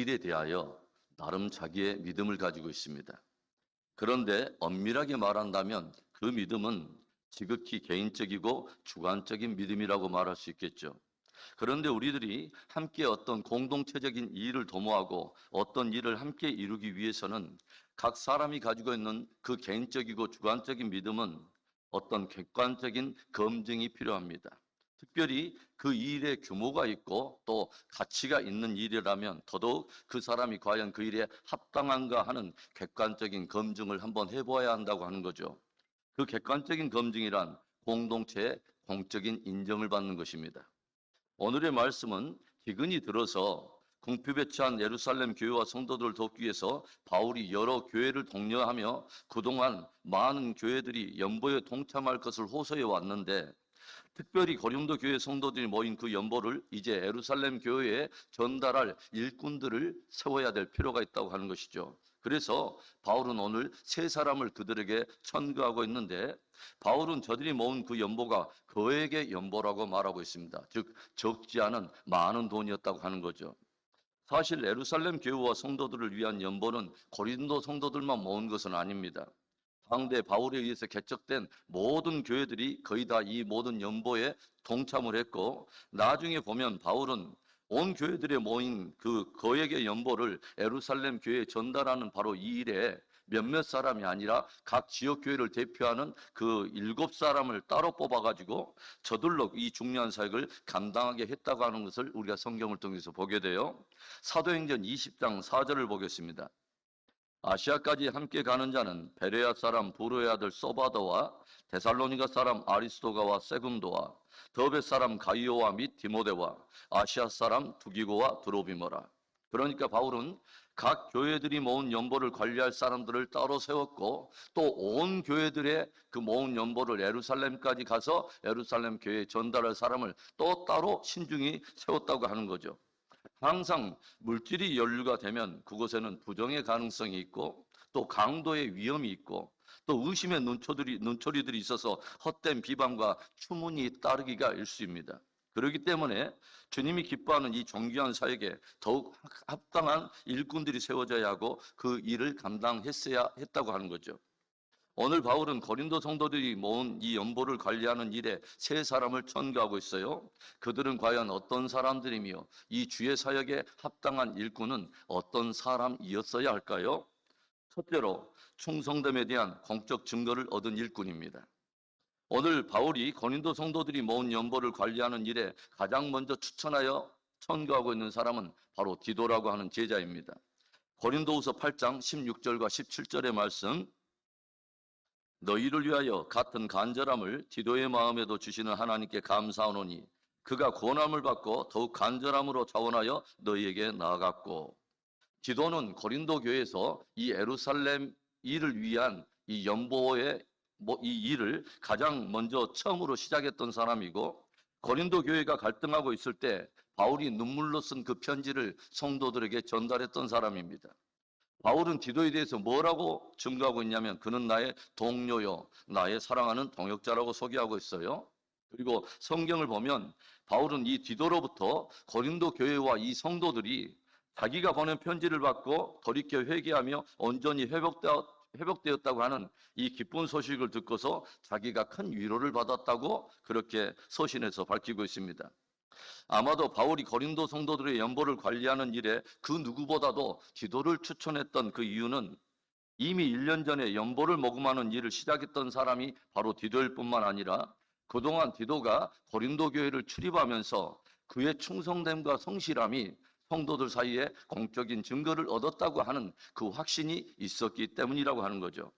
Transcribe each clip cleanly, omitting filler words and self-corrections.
일에 대하여 나름 자기의 믿음을 가지고 있습니다. 그런데 엄밀하게 말한다면 그 믿음은 지극히 개인적이고 주관적인 믿음이라고 말할 수 있겠죠. 그런데 우리들이 함께 어떤 공동체적인 일을 도모하고 어떤 일을 함께 이루기 위해서는 각 사람이 가지고 있는 그 개인적이고 주관적인 믿음은 어떤 객관적인 검증이 필요합니다. 특별히 그 일의 규모가 있고 또 가치가 있는 일이라면 더더욱 그 사람이 과연 그 일에 합당한가 하는 객관적인 검증을 한번 해봐야 한다고 하는 거죠. 그 객관적인 검증이란 공동체의 공적인 인정을 받는 것입니다. 오늘의 말씀은 기근이 들어서 궁핍 배치한 예루살렘 교회와 성도들을 돕기 위해서 바울이 여러 교회를 독려하며 그동안 많은 교회들이 연보에 동참할 것을 호소해 왔는데 특별히 고린도 교회 성도들이 모인 그 연보를 이제 예루살렘 교회에 전달할 일꾼들을 세워야 될 필요가 있다고 하는 것이죠. 그래서 바울은 오늘 세 사람을 그들에게 천거하고 있는데 바울은 저들이 모은 그 연보가 거액의 연보라고 말하고 있습니다. 즉 적지 않은 많은 돈이었다고 하는 거죠. 사실 예루살렘 교회와 성도들을 위한 연보는 고린도 성도들만 모은 것은 아닙니다. 당대 바울에 의해서 개척된 모든 교회들이 거의 다 이 모든 연보에 동참을 했고 나중에 보면 바울은 온 교회들에 모인 그 거액의 연보를 예루살렘 교회에 전달하는 바로 이 일에 몇몇 사람이 아니라 각 지역 교회를 대표하는 그 7사람을 따로 뽑아가지고 저들로 이 중요한 사역을 감당하게 했다고 하는 것을 우리가 성경을 통해서 보게 돼요. 사도행전 20장 4절을 보겠습니다. 아시아까지 함께 가는 자는 베레아 사람 부로의 아들 소바더와 데살로니가 사람 아리스도가와 세군도와 더베 사람 가이오와 및 디모데와 아시아 사람 두기고와 드로비머라. 그러니까 바울은 각 교회들이 모은 연보를 관리할 사람들을 따로 세웠고 또 온 교회들의 그 모은 연보를 예루살렘까지 가서 예루살렘 교회에 전달할 사람을 또 따로 신중히 세웠다고 하는 거죠. 항상 물질이 연루가 되면 그곳에는 부정의 가능성이 있고 또 강도의 위험이 있고 또 의심의 눈초리들이 있어서 헛된 비방과 추문이 따르기가 일쑤입니다. 그렇기 때문에 주님이 기뻐하는 이 존귀한 사역에 더욱 합당한 일꾼들이 세워져야 하고 그 일을 감당했어야 했다고 하는 거죠. 오늘 바울은 고린도 성도들이 모은 이 연보를 관리하는 일에 세 사람을 천거하고 있어요. 그들은 과연 어떤 사람들이며 이 주의 사역에 합당한 일꾼은 어떤 사람이었어야 할까요? 첫째로 충성됨에 대한 공적 증거를 얻은 일꾼입니다. 오늘 바울이 고린도 성도들이 모은 연보를 관리하는 일에 가장 먼저 추천하여 천거하고 있는 사람은 바로 디도라고 하는 제자입니다. 고린도후서 8장 16절과 17절의 말씀, 너희를 위하여 같은 간절함을 디도의 마음에도 주시는 하나님께 감사하노니 그가 고난을 받고 더욱 간절함으로 자원하여 너희에게 나아갔고. 디도는 고린도 교회에서 이 예루살렘 일을 위한 이 연보의 이 일을 가장 먼저 처음으로 시작했던 사람이고 고린도 교회가 갈등하고 있을 때 바울이 눈물로 쓴 그 편지를 성도들에게 전달했던 사람입니다. 바울은 디도에 대해서 뭐라고 증거하고 있냐면 그는 나의 동료요, 나의 사랑하는 동역자라고 소개하고 있어요. 그리고 성경을 보면 바울은 이 디도로부터 고린도 교회와 이 성도들이 자기가 보낸 편지를 받고 돌이켜 회개하며 온전히 회복되었다고 하는 이 기쁜 소식을 듣고서 자기가 큰 위로를 받았다고 그렇게 서신에서 밝히고 있습니다. 아마도 바울이 고린도 성도들의 연보를 관리하는 일에 그 누구보다도 디도를 추천했던 그 이유는 이미 1년 전에 연보를 모금하는 일을 시작했던 사람이 바로 디도일 뿐만 아니라 그동안 디도가 고린도 교회를 출입하면서 그의 충성됨과 성실함이 성도들 사이에 공적인 증거를 얻었다고 하는 그 확신이 있었기 때문이라고 하는 거죠.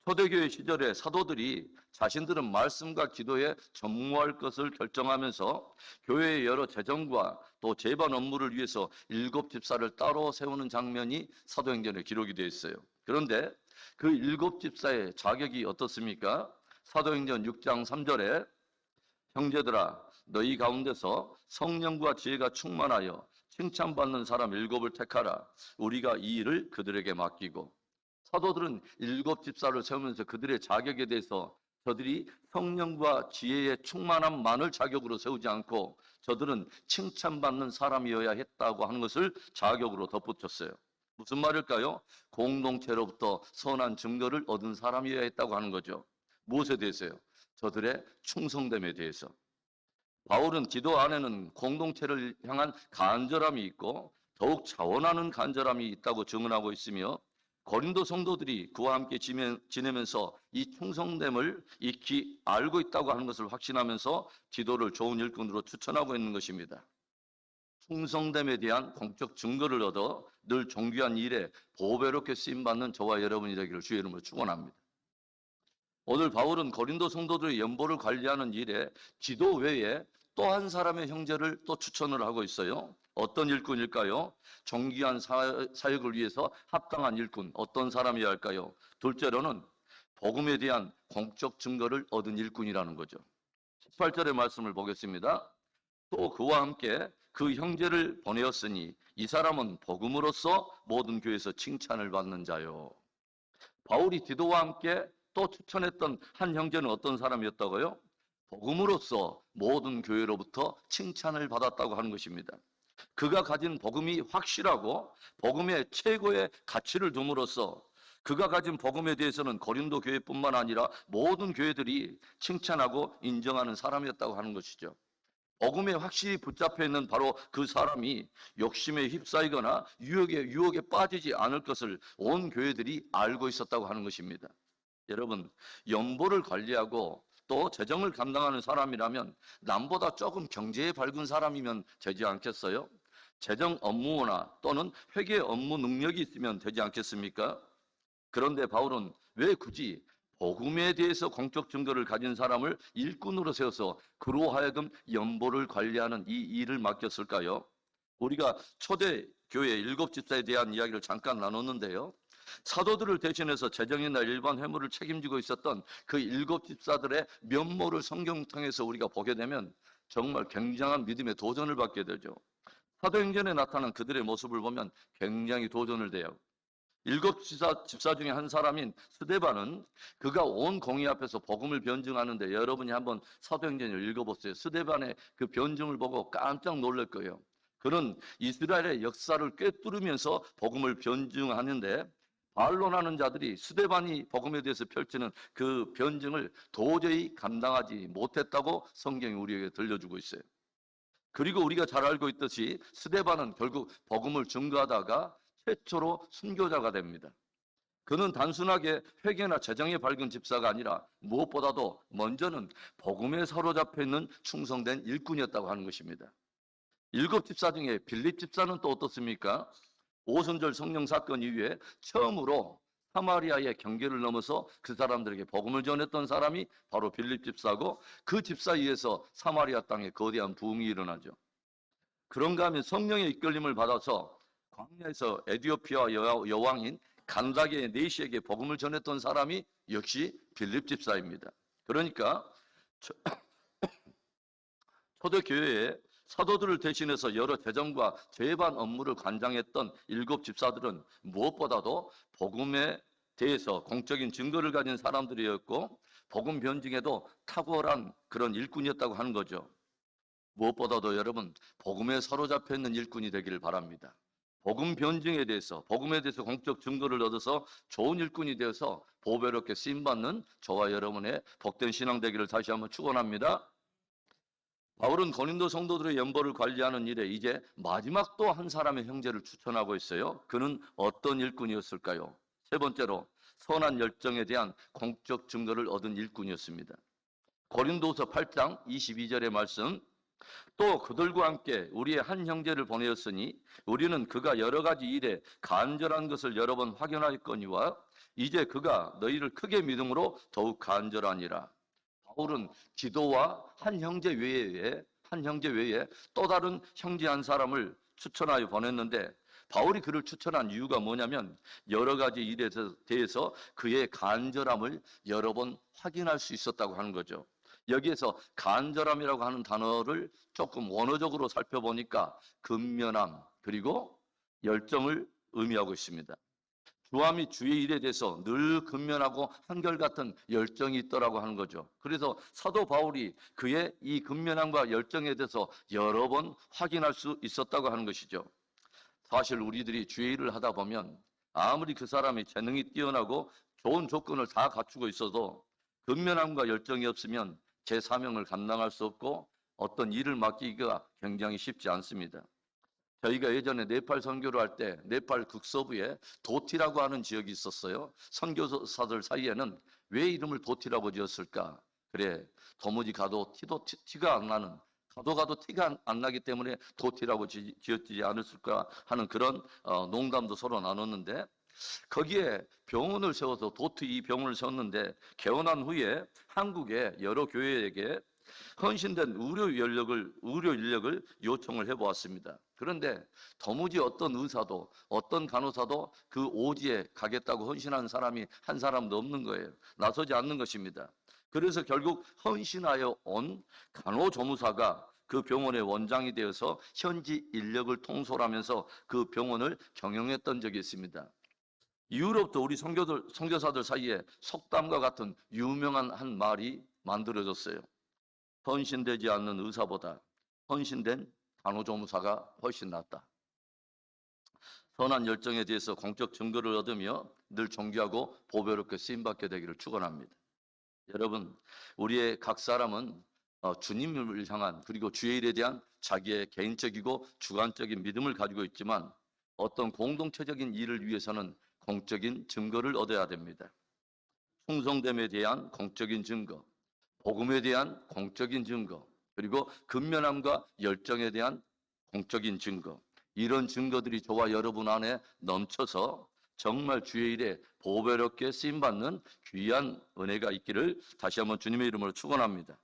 초대교회 시절에 사도들이 자신들은 말씀과 기도에 전무할 것을 결정하면서 교회의 여러 재정과 또 재반 업무를 위해서 7집사를 따로 세우는 장면이 사도행전에 기록이 되어 있어요. 그런데 그 7집사의 자격이 어떻습니까? 사도행전 6장 3절에 형제들아 너희 가운데서 성령과 지혜가 충만하여 칭찬받는 사람 7을 택하라. 우리가 이 일을 그들에게 맡기고. 사도들은 7집사를 세우면서 그들의 자격에 대해서 저들이 성령과 지혜의 충만함만을 자격으로 세우지 않고 저들은 칭찬받는 사람이어야 했다고 하는 것을 자격으로 덧붙였어요. 무슨 말일까요? 공동체로부터 선한 증거를 얻은 사람이어야 했다고 하는 거죠. 무엇에 대해서요? 저들의 충성됨에 대해서. 바울은 기도 안에는 공동체를 향한 간절함이 있고 더욱 자원하는 간절함이 있다고 증언하고 있으며 고린도 성도들이 그와 함께 지내면서 이 충성됨을 익히 알고 있다고 하는 것을 확신하면서 기도를 좋은 일꾼으로 추천하고 있는 것입니다. 충성됨에 대한 공적 증거를 얻어 늘 존귀한 일에 보배롭게 쓰임받는 저와 여러분이 되기를 주의 이름으로 축원합니다. 오늘 바울은 고린도 성도들의 연보를 관리하는 일에 기도 외에 또 한 사람의 형제를 또 추천을 하고 있어요. 어떤 일꾼일까요? 존귀한 사역을 위해서 합당한 일꾼, 어떤 사람이어야 할까요? 둘째로는 복음에 대한 공적 증거를 얻은 일꾼이라는 거죠. 18절의 말씀을 보겠습니다. 또 그와 함께 그 형제를 보내었으니 이 사람은 복음으로써 모든 교회에서 칭찬을 받는 자요. 바울이 디도와 함께 또 추천했던 한 형제는 어떤 사람이었다고요? 복음으로써 모든 교회로부터 칭찬을 받았다고 하는 것입니다. 그가 가진 복음이 확실하고 복음의 최고의 가치를 둠으로써 그가 가진 복음에 대해서는 고린도 교회뿐만 아니라 모든 교회들이 칭찬하고 인정하는 사람이었다고 하는 것이죠. 복음에 확실히 붙잡혀 있는 바로 그 사람이 욕심에 휩싸이거나 유혹에 빠지지 않을 것을 온 교회들이 알고 있었다고 하는 것입니다. 여러분, 연보를 관리하고 또 재정을 감당하는 사람이라면 남보다 조금 경제에 밝은 사람이면 되지 않겠어요? 재정 업무나 또는 회계 업무 능력이 있으면 되지 않겠습니까? 그런데 바울은 왜 굳이 복음에 대해서 공적 증거를 가진 사람을 일꾼으로 세워서 그로 하여금 연보를 관리하는 이 일을 맡겼을까요? 우리가 초대 교회 7집사에 대한 이야기를 잠깐 나눴는데요. 사도들을 대신해서 재정이나 일반 회무를 책임지고 있었던 그 7집사들의 면모를 성경 통해서 우리가 보게 되면 정말 굉장한 믿음의 도전을 받게 되죠. 사도행전에 나타난 그들의 모습을 보면 굉장히 도전을 대요. 7집사 중에 한 사람인 스데반은 그가 온 공의 앞에서 복음을 변증하는데 여러분이 한번 사도행전을 읽어보세요. 스데반의 그 변증을 보고 깜짝 놀랄 거예요. 그는 이스라엘의 역사를 꿰뚫으면서 복음을 변증하는데 반론하는 자들이 스데반이 복음에 대해서 펼치는 그 변증을 도저히 감당하지 못했다고 성경이 우리에게 들려주고 있어요. 그리고 우리가 잘 알고 있듯이 스데반은 결국 복음을 증거하다가 최초로 순교자가 됩니다. 그는 단순하게 회개나 재정에 밝은 집사가 아니라 무엇보다도 먼저는 복음에 사로잡혀 있는 충성된 일꾼이었다고 하는 것입니다. 7집사 중에 빌립 집사는 또 어떻습니까? 오순절 성령 사건 이후에 처음으로 사마리아의 경계를 넘어서 그 사람들에게 복음을 전했던 사람이 바로 빌립 집사고 그 집사 위에서 사마리아 땅에 거대한 부흥이 일어나죠. 그런가 하면 성령의 이끌림을 받아서 광야에서 에디오피아 여왕인 간다게 네시에게 복음을 전했던 사람이 역시 빌립 집사입니다. 그러니까 초대교회에 사도들을 대신해서 여러 재정과 재반 업무를 관장했던 7집사들은 무엇보다도 복음에 대해서 공적인 증거를 가진 사람들이었고 복음 변증에도 탁월한 그런 일꾼이었다고 하는 거죠. 무엇보다도 여러분 복음에 사로잡혀 있는 일꾼이 되기를 바랍니다. 복음 변증에 대해서 복음에 대해서 공적 증거를 얻어서 좋은 일꾼이 되어서 보배롭게 쓰임받는 저와 여러분의 복된 신앙 되기를 다시 한번 축원합니다. 바울은 고린도 성도들의 연보를 관리하는 일에 이제 마지막 또 한 사람의 형제를 추천하고 있어요. 그는 어떤 일꾼이었을까요? 세 번째로 선한 열정에 대한 공적 증거를 얻은 일꾼이었습니다. 고린도서 8장 22절의 말씀, 또 그들과 함께 우리의 한 형제를 보내었으니 우리는 그가 여러 가지 일에 간절한 것을 여러 번 확인하였거니와 이제 그가 너희를 크게 믿음으로 더욱 간절하니라. 바울은 기도와 한 형제 외에 또 다른 형제 한 사람을 추천하여 보냈는데 바울이 그를 추천한 이유가 뭐냐면 여러 가지 일에 대해서 그의 간절함을 여러 번 확인할 수 있었다고 하는 거죠. 여기에서 간절함이라고 하는 단어를 조금 원어적으로 살펴보니까 근면함 그리고 열정을 의미하고 있습니다. 주와 및 주의 일에 대해서 늘 근면하고 한결같은 열정이 있더라고 하는 거죠. 그래서 사도 바울이 그의 이 근면함과 열정에 대해서 여러 번 확인할 수 있었다고 하는 것이죠. 사실 우리들이 주의 일을 하다 보면 아무리 그 사람이 재능이 뛰어나고 좋은 조건을 다 갖추고 있어도 근면함과 열정이 없으면 제 사명을 감당할 수 없고 어떤 일을 맡기기가 굉장히 쉽지 않습니다. 저희가 예전에 네팔 선교를 할 때 네팔 극서부에 도티라고 하는 지역이 있었어요. 선교사들 사이에는 왜 이름을 도티라고 지었을까? 그래, 도무지 가도 티가 안 나는, 가도 티가 안 나기 때문에 도티라고 지었지 않았을까 하는 그런 농담도 서로 나눴는데, 거기에 병원을 세워서 도트 이 병원을 세웠는데, 개원한 후에 한국의 여러 교회에게 헌신된 의료 인력을 요청을 해보았습니다. 그런데 도무지 어떤 의사도 어떤 간호사도 그 오지에 가겠다고 헌신한 사람이 한 사람도 없는 거예요. 나서지 않는 것입니다. 그래서 결국 헌신하여 온 간호조무사가 그 병원의 원장이 되어서 현지 인력을 통솔하면서 그 병원을 경영했던 적이 있습니다. 이후로부터 우리 선교사들 사이에 속담과 같은 유명한 한 말이 만들어졌어요. 헌신되지 않는 의사보다 헌신된 간호조무사가 훨씬 낫다. 선한 열정에 대해서 공적 증거를 얻으며 늘 존귀하고 보배롭게 쓰임받게 되기를 축원합니다. 여러분, 우리의 각 사람은 주님을 향한 그리고 주의 일에 대한 자기의 개인적이고 주관적인 믿음을 가지고 있지만 어떤 공동체적인 일을 위해서는 공적인 증거를 얻어야 됩니다. 충성됨에 대한 공적인 증거, 복음에 대한 공적인 증거, 그리고 근면함과 열정에 대한 공적인 증거, 이런 증거들이 저와 여러분 안에 넘쳐서 정말 주의 일에 보배롭게 쓰임받는 귀한 은혜가 있기를 다시 한번 주님의 이름으로 축원합니다.